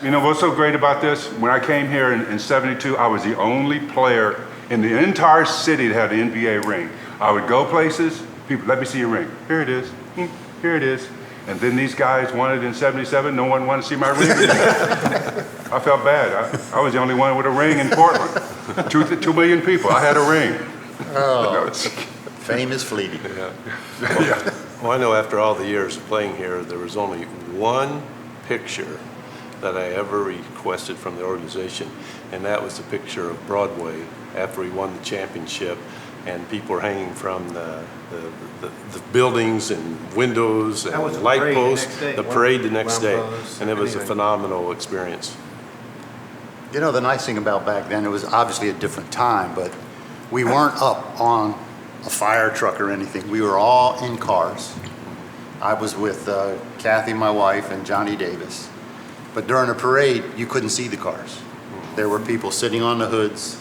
You know what's so great about this? When I came here in 72, I was the only player in the entire city that had an NBA ring. I would go places, people, let me see your ring. Here it is. Here it is. And then these guys wanted in 77, no one wanted to see my ring. I felt bad. I was the only one with a ring in Portland. 2 million people, I had a ring. Oh, fame is fleeting. Yeah. Well, I know after all the years of playing here, there was only one picture that I ever requested from the organization, and that was the picture of Broadway after we won the championship, and people were hanging from the buildings and windows and light posts. The parade the next day, and it was a phenomenal experience. You know, the nice thing about back then, it was obviously a different time, but we weren't up on a fire truck or anything. We were all in cars. I was with Kathy, my wife, and Johnny Davis. But during a parade, you couldn't see the cars. There were people sitting on the hoods,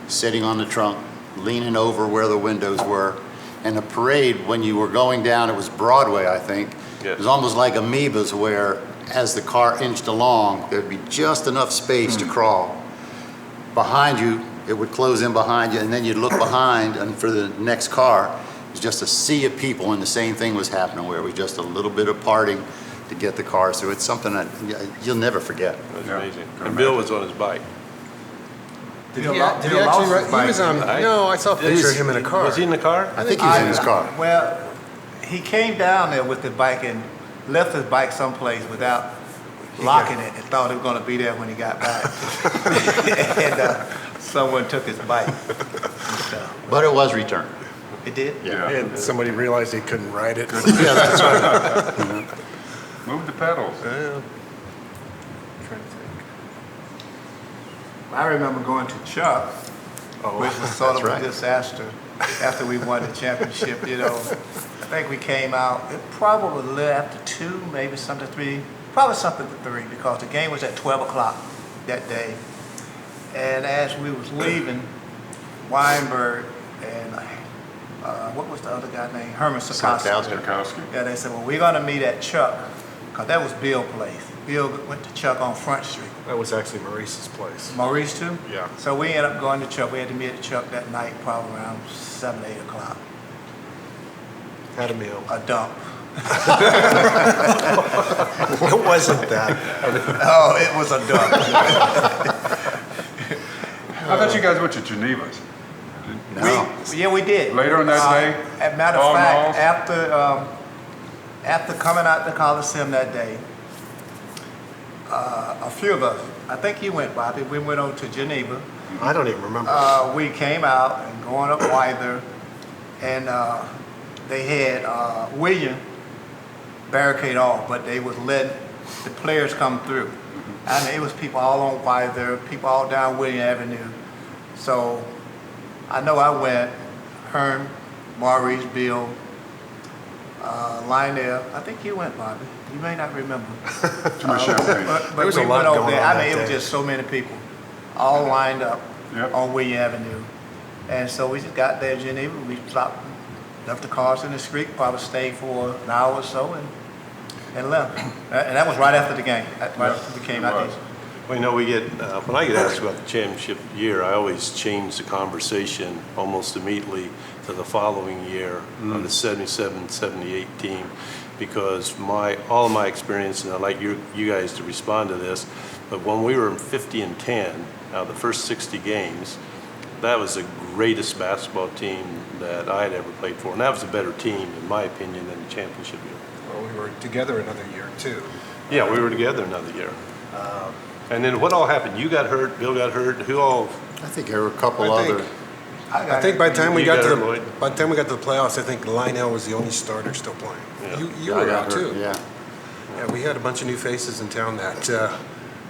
sitting on the trunk, leaning over where the windows were. And the parade, when you were going down, it was Broadway, I think. Yes. It was almost like amoebas where, as the car inched along, there'd be just enough space to crawl. Behind you, it would close in behind you, and then you'd look behind, and for the next car, it was just a sea of people, and the same thing was happening, where it was just a little bit of parting to get the cars through. It's something that you'll never forget. That's amazing. And Bill was on his bike. Did he actually ride? He was on. No, I saw a picture of him in a car. Was he in the car? I think he was in his car. Well, he came down there with the bike and left his bike someplace without locking it and thought it was going to be there when he got back. And someone took his bike. But it was returned. It did? Yeah. And somebody realized they couldn't ride it. Yeah, that's right. Move the pedals. Yeah. I remember going to Chuck, which was sort of a disaster after we won the championship. You know, I think we came out, it probably after 2, maybe something to 3, probably something to 3, because the game was at 12 o'clock that day. And as we was leaving, Weinberg and what was the other guy named? Herman Sikowski. Yeah, they said, well, we're going to meet at Chuck, because that was Bill's place. Bill went to Chuck on Front Street. That was actually Maurice's place. Maurice too? Yeah. So we ended up going to Chuck. We had to meet at Chuck that night, probably around 7, 8 o'clock. Had a meal. A dump. It wasn't that. Oh, it was a dump. I thought you guys went to Geneva's. No. Yeah, we did. Later on that day? As a matter of fact, after coming out the Coliseum that day, a few of us, I think you went, Bobby, we went over to Geneva. I don't even remember. We came out and going up Wyther, and they had William barricade off, but they was letting the players come through. I mean, it was people all on Wyther, people all down William Avenue. So I know I went, Hearn, Maurice, Bill, Lionel. I think you went, Bobby. You may not remember. But there was we a lot went over going there. on I mean, that it was day. just so many people, all lined up on William Avenue. And so we just got there in Geneva. We stopped, left the cars in the street, probably stayed for an hour or so, and left. And that was right after the game. Right after we came out there. Well, you know, we get when I get asked about the championship year, I always change the conversation almost immediately to the following year on the 77-78 team, because all of my experience, and I'd like you guys to respond to this, but when we were 50-10 out of the first 60 games, that was the greatest basketball team that I had ever played for, and that was a better team, in my opinion, than the championship year. Well, we were together another year, too. Yeah, we were together another year. And then what all happened? You got hurt, Bill got hurt, who all? I think there were a couple other. I think by the time we You got got to Lloyd? by the time we got to the playoffs, I think Lionel was the only starter still playing. Yeah. You I were got out hurt, too. Yeah. Yeah, we had a bunch of new faces in town that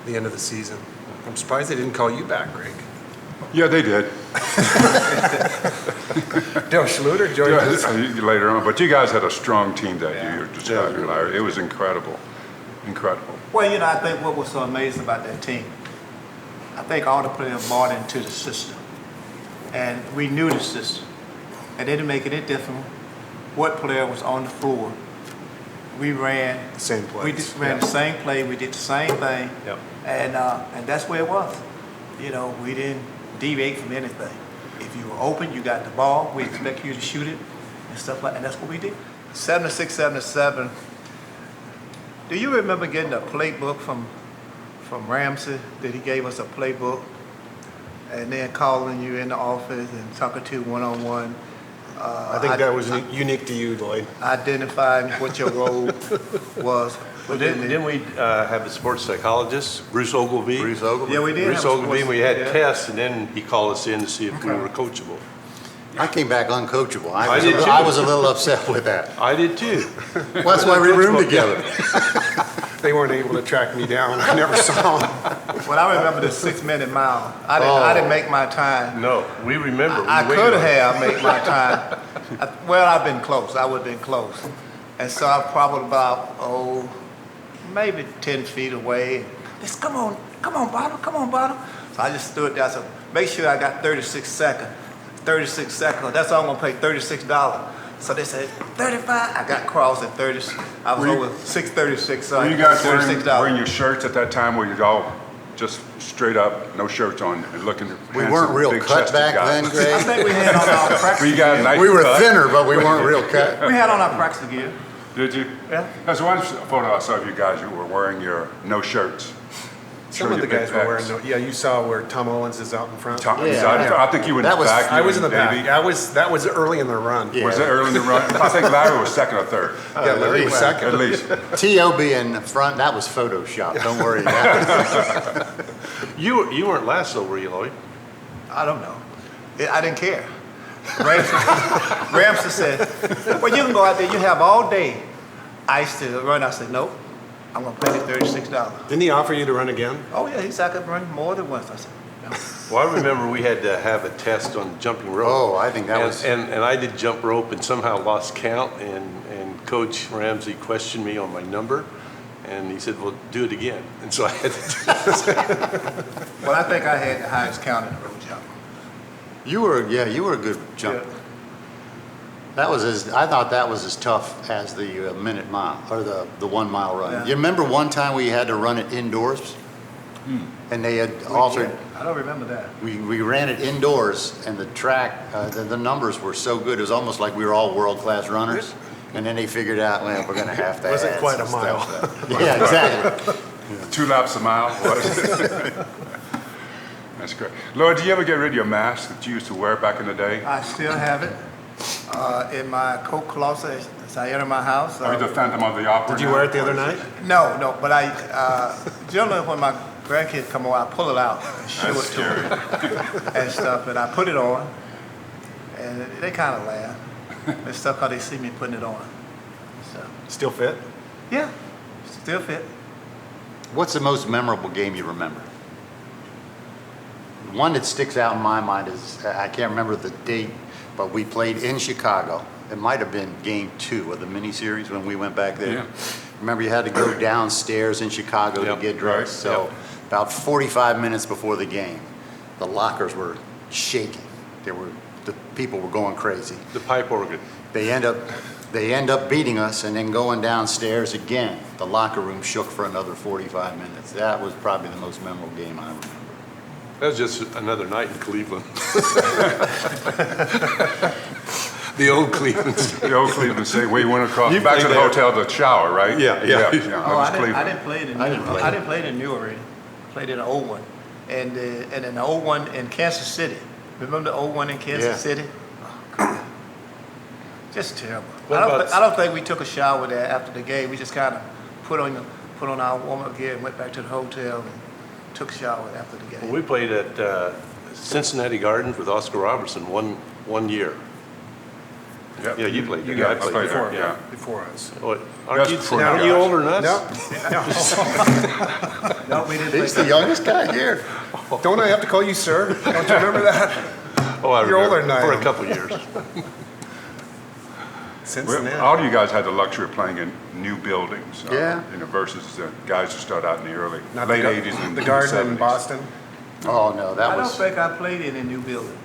the end of the season. I'm surprised they didn't call you back, Greg. Yeah, they did. Dale Schluter joined us. Later on, but you guys had a strong team that year. Describing Larry, it was incredible, incredible. Well, you know, I think what was so amazing about that team, I think all the players bought into the system. And we knew the system. And it didn't make any difference what player was on the floor. we ran. Same We plays. just ran the same play, we did the same thing. Yep. And that's where it was. You know, we didn't deviate from anything. If you were open, you got the ball, we expect you to shoot it and stuff like, and that's what we did. 76, 77. Do you remember getting a playbook from Ramsey, that he gave us a playbook? And then calling you in the office and talking to you one-on-one? I think that was unique to you, Lloyd. Identifying what your role was. Well, didn't we have a sports psychologist, Bruce Ogilvy? Bruce Ogilvy? Yeah, we did. Bruce have a Ogilvy, sports- we had yeah. tests, and then he called us in to see if we Okay. were coachable. I came back uncoachable. I did too. I was a little upset with that. I did too. Well, that's why we roomed together. They weren't able to track me down. I never saw them. Well, I remember the 6-minute mile. I didn't make my time. No, we remember. We I waited could on it. have made my time. Well, I've been close. I would have been close. And so I'm probably about, maybe 10 feet away. Just come on, bottom. So I just stood there. I said, make sure I got 36 seconds. 36 seconds. That's all I'm gonna pay, $36. So they said, 35. I got crossed at 30. I was Were you- over 6:36. So Were I you got guys wearing $36. your shirts at that time where you're all just straight up, no shirts on, and looking We handsome, weren't real cut big-chested back guys? then, I Greg. think we had on our practice Were you guys gear. nice We were cut? thinner, but we weren't real cut. We had on our practice gear. Did you? Yeah. There's one photo I saw of you guys, you were wearing your no shirts. Some Show of the your big guys were wearing pecs. yeah, you saw where Tom Owens is out in front. I think you were in That the was- back. I you was in the and back. Davey. That was early in the run. Yeah. Was it early in the run? I think Larry was second or third, Yeah, Larry was second. at least. T.O.B. in the front, that was Photoshop. Don't worry. That You weren't last though, were you, Lloyd? I don't know. I didn't care. Ramsey said, well, you can go out there, you have all day ice to run. I said, nope, I'm gonna pay you $36. Didn't he offer you to run again? Oh yeah, he said I could run more than once. I said, no. Well, I remember we had to have a test on jumping rope. Oh, I think that And- was- And I did jump rope and somehow lost count, and Coach Ramsey questioned me on my number, and he said, well, do it again. And so I had to Well, I think I had the highest count in the road jump. you were a good jumper. I thought that was as tough as the minute mile, or the 1 mile run. Yeah. You remember one time we had to run it indoors? And they had altered, I don't remember that. we ran it indoors, and the track, the numbers were so good, it was almost like we were all world-class runners. And then they figured out, well, we're gonna have to add Wasn't quite a some mile. stuff. Yeah, exactly. 2 laps a mile. That's great. Lloyd, do you ever get rid of your mask that you used to wear back in the day? I still have it in my coat closet as I enter my house. Are you the Phantom of the Opera? Did you now? wear it the other night? No, but I generally when my grandkids come over, I pull it out and show it to them and stuff, and I put it on, and they kind of laugh and stuff because they see me putting it on. So Still fit? yeah, still fit. What's the most memorable game you remember? One that sticks out in my mind is, I can't remember the date, but we played in Chicago. It might have been game 2 of the miniseries when we went back there. Yeah. Remember, you had to go downstairs in Chicago Yep, to get dressed. right, So yep. about 45 minutes before the game, the lockers were shaking. The people were going crazy. the pipe organ. They end up beating us and then going downstairs again. The locker room shook for another 45 minutes. That was probably the most memorable game I remember. That was just another night in Cleveland. The old Cleveland. The old Cleveland State, where you went across, You back to played the there. hotel to shower, right? Yeah. That Oh, was I Cleveland. didn't play it in I new. didn't play I it. didn't play it in new already. I played in the old one, and in the old one in Kansas City. Remember the old one in Kansas Yeah. City? Oh, God. Just terrible. What about- I don't think we took a shower there after the game. We just kind of put on our warm-up gear and went back to the hotel and took a shower after the game. We played at Cincinnati Gardens with Oscar Robertson one year. Yep. Yeah, you played there. Yeah, I I played played there. there, yeah. Before us. What, That's before aren't you you guys. older than us? No. No, we didn't play. He's the youngest guy here. Don't I have to call you sir? Don't you remember that? Oh, I You're remember. older than I For am. a couple of years. Cincinnati. All of you guys had the luxury of playing in new buildings. Yeah. Versus the guys who started out in the Not late the 80s and the Garden 70s. in Boston. Oh, no, I that don't was, think I played in a new building.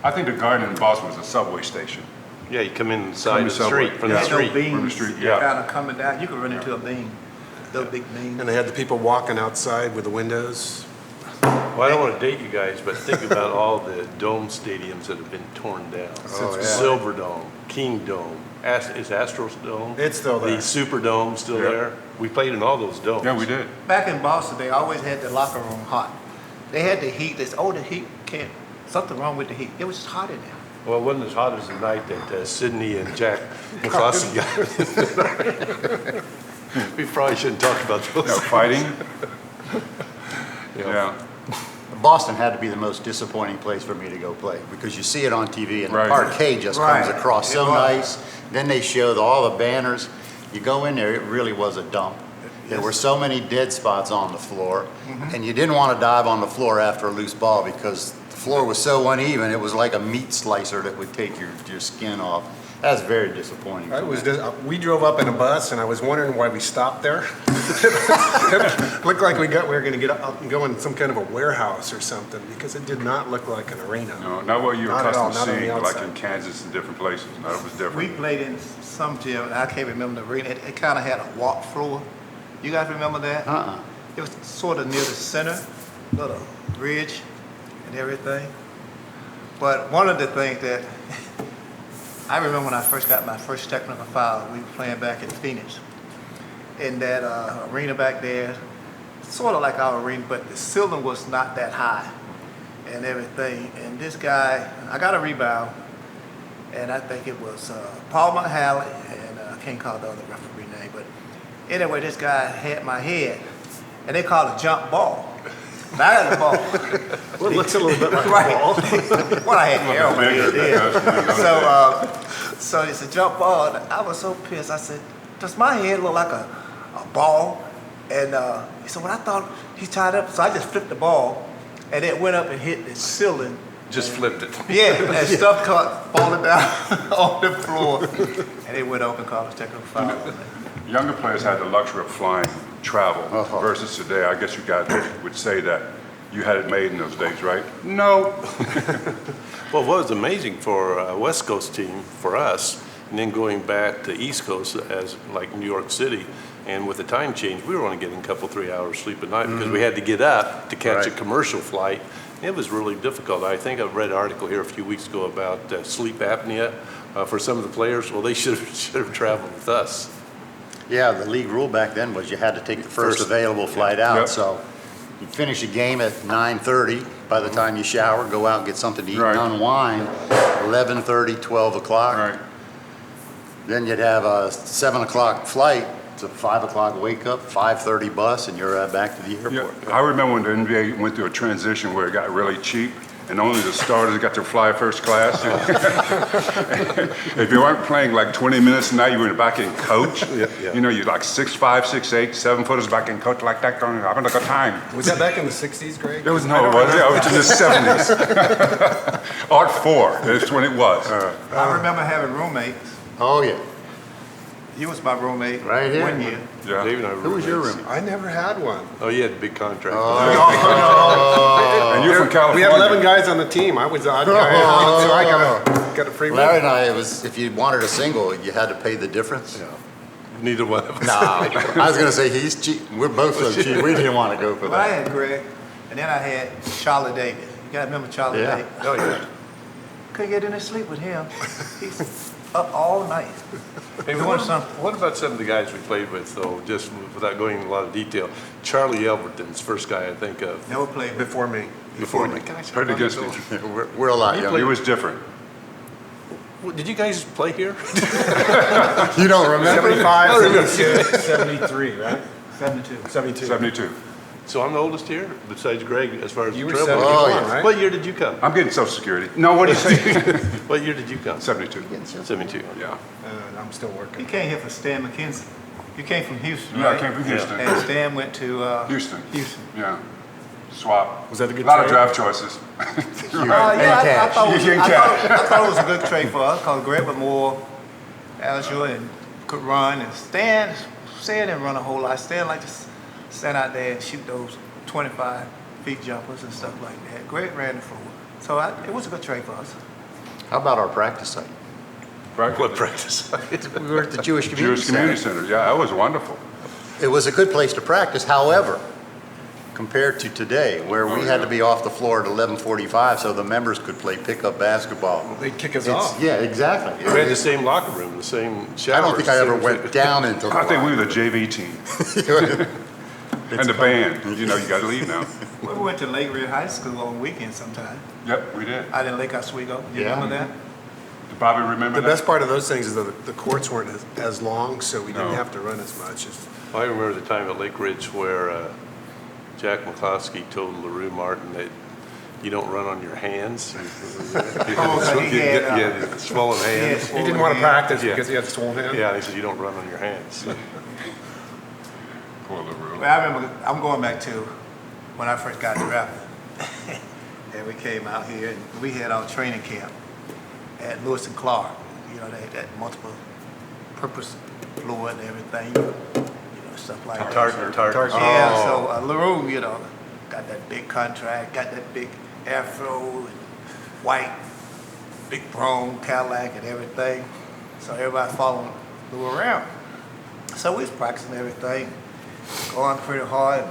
I think the Garden in Boston was a subway station. Yeah, you come in the side of the subway. street, from Yeah. the Had no street. beams From the street, yeah. kind of coming down. You could run into a beam, those big beams. And they had the people walking outside with the windows. Well, I don't want to date you guys, but think about all the dome stadiums that have been torn down. Oh, yeah. Silver Dome, King Dome, is Astros Dome? It's still there. The Superdome still Yeah. there? We played in all those domes. Yeah, we did. Back in Boston, they always had the locker room hot. They had the heat. They said, oh, the heat can't, something wrong with the heat. It was just hot in there. Well, it wasn't as hot as the night that Sydney and Jack McCloskey got. We probably shouldn't talk about those. No, fighting. Yeah. Boston had to be the most disappointing place for me to go play because you see it on TV and the Right. parquet just comes Right. across so It was. nice. Then they show all the banners. You go in there, it really was a dump. There were so many dead spots on the floor, and you didn't want to dive on the floor after a loose ball because the floor was so uneven. It was like a meat slicer that would take your skin off. That's very disappointing. I was we drove up in a bus, and I was wondering why we stopped there. Looked like we were going to get up and go in some kind of a warehouse or something because it did not look like an arena. No, not what you're Not at all, accustomed to not on the seeing, like outside. in Kansas and different places. No, it was different. We played in some gym, and I can't remember the arena. It kind of had a walk floor. You guys remember that? It was sort of near the center, little ridge and everything. But one of the things that I remember when I first got my first technical foul, we were playing back in Phoenix. In that arena back there, sort of like our arena, but the ceiling was not that high and everything. And this guy, I got a rebound, and I think it was Paul Halley, and I can't call the other referee name, but anyway, this guy had my head, and they called it a jump ball. And I had the ball. Well, it looks a little bit like Right. a ball. Well, I had hair on my head then. Yeah. So it's a jump ball. And I was so pissed. I said, does my head look like a ball? And he said, well, I thought he tied up. So I just flipped the ball, and it went up and hit the ceiling. Just flipped it. Yeah, and stuff caught falling down on the floor. And they went up and called a technical foul. Younger players had the luxury of flying, travel, Uh-huh. versus today. I guess you guys would say that you had it made in those days, right? No. Well, what was amazing for a West Coast team, for us, and then going back to East Coast as like New York City, and with the time change, we were only getting a couple, 3 hours sleep a night because we had to get up to catch a Right. commercial flight. It was really difficult. I think I read an article here a few weeks ago about sleep apnea for some of the players. Well, they should have traveled with us. Yeah, the league rule back then was you had to take the first First. available flight out. Yep. So you finish a game at 9:30. By the time you shower, go out and get something to eat Right. and unwind, 11:30, 12 o'clock. Right. Then you'd have a 7 o'clock flight. It's a 5 o'clock wake up, 5:30 bus, and you're back to the Yeah, airport. I remember when the NBA went through a transition where it got really cheap, and only the starters got to fly first class. If you weren't playing like 20 minutes a night, you were back in coach. Yeah. You know, you're like 6'5", 6'8", 7-footers back in coach like that, going, having a good time. Was that back in the 60s, Greg? It was, no, it was, yeah, it was in the 70s. Art 4, that's when it was. I remember having roommates. Oh, yeah. You was my roommate Right here. 1 year. Yeah. Dave and I were Who was your roommates. roommate? I never had one. Oh, you had a big contract. And you're from We California. had 11 guys on the team. I was the odd guy out, so I got a free Larry room. and I, it was, if you wanted a single, you had to pay the difference. Neither one of us. No, I was gonna say he's cheap. We're both so cheap. We didn't want to go for But I that. had Greg, and then I had Charlie Davis. You guys remember Charlie Yeah. Davis? Oh, yeah. Couldn't get any sleep with him. He's up all night. Hey, Doing something. what about some of the guys we played with, though, just without going into a lot of detail? Charlie Elverton's first guy I think of Never played with Before me. before me. Guys, Played against how each long ago? We're a lot He younger. was different. Well, did you guys play here? You don't remember? 75, 76, 73, right? 72. 72. 72. So I'm the oldest here, besides Greg, as far as You the were travel. 71, Oh, yeah. right? What year did you come? I'm getting Social Security. No, what do you say? What year did you come? 72. 72. Yeah. I'm still He working. came here for Stan McKenzie. You came from Houston, Yeah, I right? came from Houston. And Stan went to Houston. Houston. Yeah. Swap. Was that a good A lot of trade? draft choices. Yeah, I cash. thought it was, You can I thought it was a good trade for us because Greg was more agile and could run. And Stan didn't run a whole lot. Stan liked to stand out there and shoot those 25 feet jumpers and stuff like that. Greg ran the floor. So it was a good trade for us. How about our practice site? What practice? We were at the Jewish Community Jewish Community Center. Centers, yeah, that was wonderful. It was a good place to practice, however, compared to today, where we had to be off the floor at 11:45 so the members could play pickup basketball. They'd kick us It's- off. Yeah, exactly. We had the same locker room, the same showers. I don't think I ever went down into the I think we locker were the JV team. room. And the band, you know, you gotta leave now. We went to Lake Ridge High School on weekends sometime. Yep, we did. Out in Lake Oswego. You Yeah. remember that? Bobby, remember The that? best part of those things is that the courts weren't as long, so we didn't No. have to run as much. I remember the time at Lake Ridge where Jack McCloskey told LaRue Martin that you don't run on your hands. Oh, so he had, Yeah, swollen hands. He didn't want to practice Yeah. because he had swollen hands. Yeah, he said you don't run on your hands. Poor LaRue. Well, I remember, I'm going back to when I first got drafted. And we came out here and we had our training camp at Lewis and Clark. You know, they had that multiple purpose floor and everything, you know, stuff like that. Tartan. Yeah, so LaRue, you know, got that big contract, got that big afro and white, big chrome Cadillac and everything. So everybody following Lou around. So we was practicing everything, going pretty hard.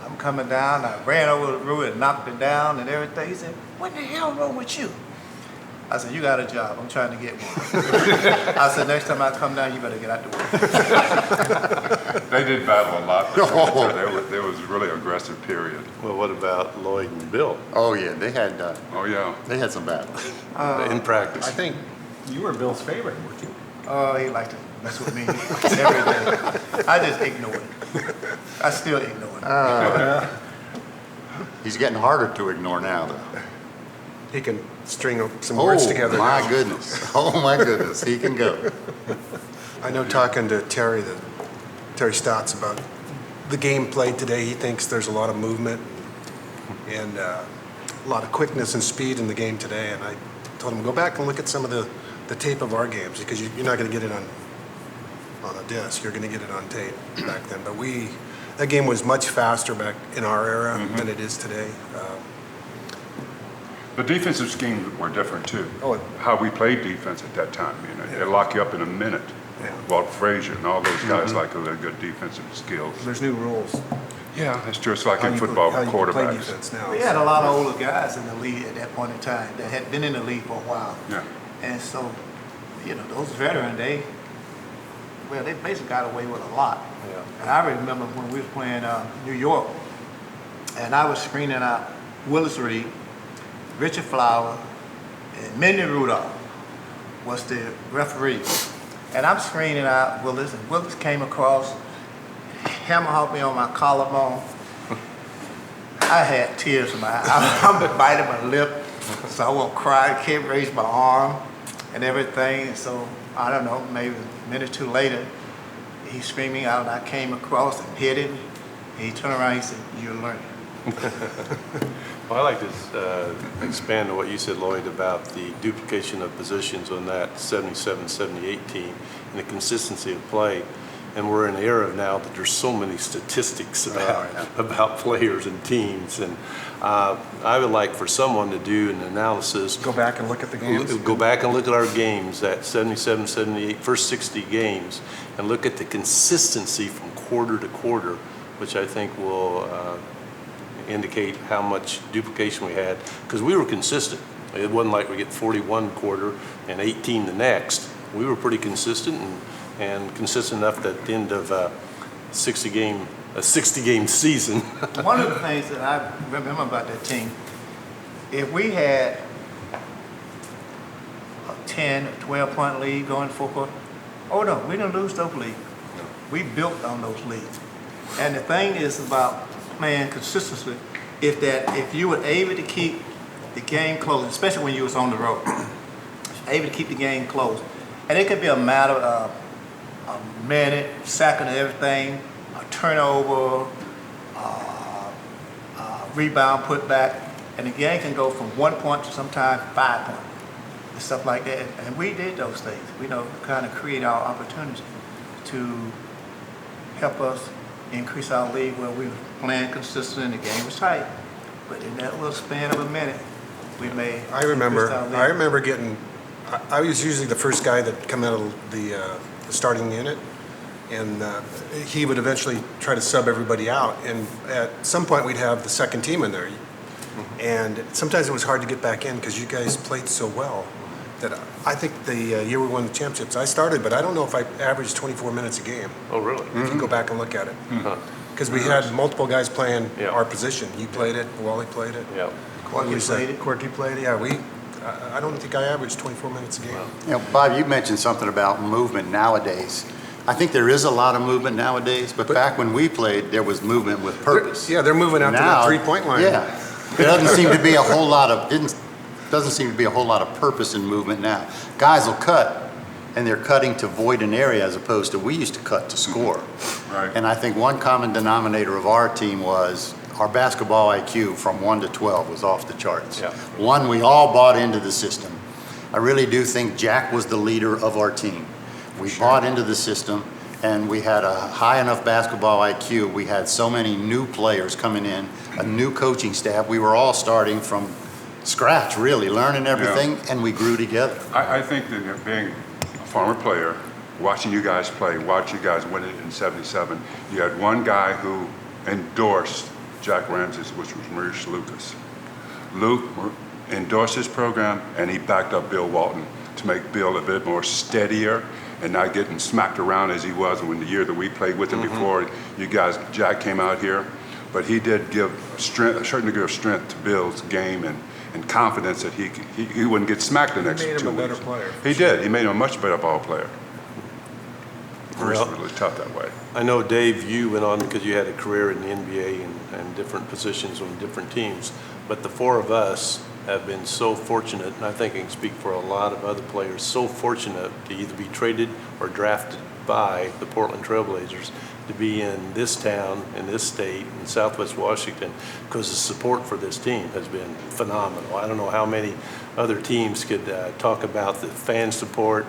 I'm coming down, I ran over LaRue and knocked it down and everything. He said, "What the hell wrong with you?" I said, "You got a job, I'm trying to get one." I said, "Next time I come down, you better get out the way." They did battle a lot. There was really aggressive period. Well, what about Lloyd and Bill Oh, yeah, they had Oh, yeah. some battles. in practice? I think you were Bill's favorite, weren't you? Oh, he liked to mess with me every day. I just ignored it. I still ignore it. He's getting harder to ignore now, though. He can string some words together. My now. goodness. Oh, my goodness. He can go. I know talking to Terry Stotts about the game played today, he thinks there's a lot of movement and a lot of quickness and speed in the game today. And I told him, go back and look at some of the tape of our games because you're not going to get it on a disc. You're going to get it on tape back then. But that game was much faster back in our era than it is today. The defensive schemes were different too. Oh, How we played defense at that time, you know, Yeah. they lock you up in a minute. Yeah. Walt Frazier and all those guys like a good defensive skills. There's new rules. Yeah, that's just like How in you football how with you can play quarterbacks. defense now. We had a lot of older guys in the league at that point in time that had been in the league for a while. Yeah. And so, you know, those veterans, they basically got away with a lot. Yeah. And I remember when we were playing New York, and I was screening out Willis Reed, Richard Flower, and Minnie Rudolph was the referee. And I'm screening out Willis, and Willis came across, hammerhawked me on my collarbone. I had tears in my eyes. I'm biting my lip, so I won't cry. I can't raise my arm and everything. So I don't know, maybe a minute or two later, he's screaming out, and I came across and hit him. And he turned around and he said, "You're learning." Well, I'd like to expand on what you said, Lloyd, about the duplication of positions on that 77-78 team and the consistency of play. And we're in an era now that there's so many statistics about players and teams. And I would like for someone to do an analysis. Go back and look at the games. Go back and look at our games, that 77, 78, first 60 games, and look at the consistency from quarter to quarter, which I think will indicate how much duplication we had, because we were consistent. It wasn't like we get 41 quarter and 18 the next. We were pretty consistent and consistent enough that at the end of a 60 game season. One of the things that I remember about that team, if we had a 10 or 12 point lead going forward, oh no, we didn't lose those leagues. We built on those leads. And the thing is about playing consistently, if you were able to keep the game close, especially when you was on the road, able to keep the game close, and it could be a matter of a minute, second, and everything, a turnover, rebound, put back, and the game can go from 1 point to sometimes 5 points, and stuff like that. And we did those things. We kind of create our opportunity to help us increase our lead where we were playing consistent and the game was tight. But in that little span of a minute, we made. I remember getting I was usually the first guy that come out of the starting unit, and he would eventually try to sub everybody out. And at some point, we'd have the second team in there. And sometimes it was hard to get back in because you guys played so well that I think the year we won the championships, I started, but I don't know if I averaged 24 minutes a game. Oh, really? If you go back and look at it. Huh. Because we had multiple guys playing Yeah. our position. You played it, Wally played it. Yeah. Corky played it. Corky played it, yeah. I don't think I averaged 24 minutes a game. You know, Bob, you mentioned something about movement nowadays. I think there is a lot of movement nowadays, but back when we played, there was movement with purpose. Yeah, they're moving out to Now, that three-point line. Yeah, there doesn't seem to be a whole lot of doesn't seem to be a whole lot of purpose in movement now. Guys will cut, and they're cutting to void an area as opposed to we used to cut to score. Right. And I think one common denominator of our team was our basketball IQ from 1 to 12 was off the charts. Yeah. One, we all bought into the system. I really do think Jack was the leader of our team. We bought into the system, and we had a high enough basketball IQ. We had so many new players coming in, a new coaching staff. We were all starting from scratch, really, learning everything, and we grew together. I think that being a former player, watching you guys play, watching you guys win it in '77, you had one guy who endorsed Jack Ramsey, which was Maurice Lucas. Luke endorsed his program, and he backed up Bill Walton to make Bill a bit more steadier and not getting smacked around as he was when the year that we played with him before you guys, Jack came out here. But he did give strength, a certain degree of strength to Bill's game and confidence that he wouldn't get smacked the next 2 weeks. He made him a better player. He did. He made him a much better ball player. Maurice Well, was really tough that way. I know, Dave, you went on because you had a career in the NBA and different positions on different teams, but the four of us have been so fortunate, and I think I can speak for a lot of other players, so fortunate to either be traded or drafted by the Portland Trailblazers to be in this town, in this state, in Southwest Washington, because the support for this team has been phenomenal. I don't know how many other teams could talk about the fan support,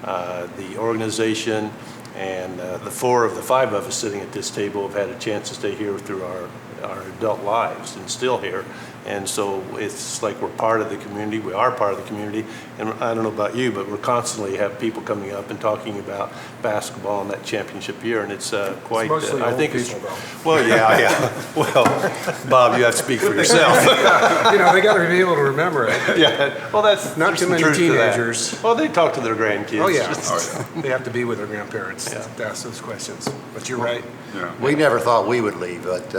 the organization, and the five of us sitting at this table have had a chance to stay here through our adult lives and still here. And so it's like we're part of the community. We are part of the community. And I don't know about you, but we're constantly have people coming up and talking about basketball and that championship year. And it's quite, mostly I old think it's, people, though. well, yeah. Well, Bob, you have to speak for yourself. You know, they got to be able to remember it. Yeah. Well, that's Not there's too some many truth to that. teenagers. Well, they talk to their grandkids. Oh, yeah. They have to be with their grandparents Yeah. to ask those questions. But you're right. Yeah. We never thought we would leave, but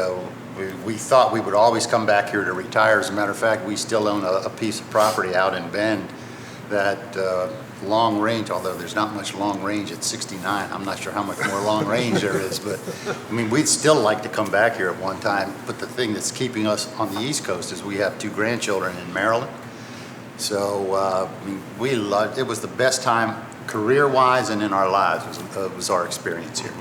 we thought we would always come back here to retire. As a matter of fact, we still own a piece of property out in Bend that long range, although there's not much long range at 69. I'm not sure how much more long range there is, but I mean, we'd still like to come back here at one time. But the thing that's keeping us on the East Coast is we have 2 grandchildren in Maryland. So I mean, we loved it. Was the best time career-wise and in our lives was our experience here.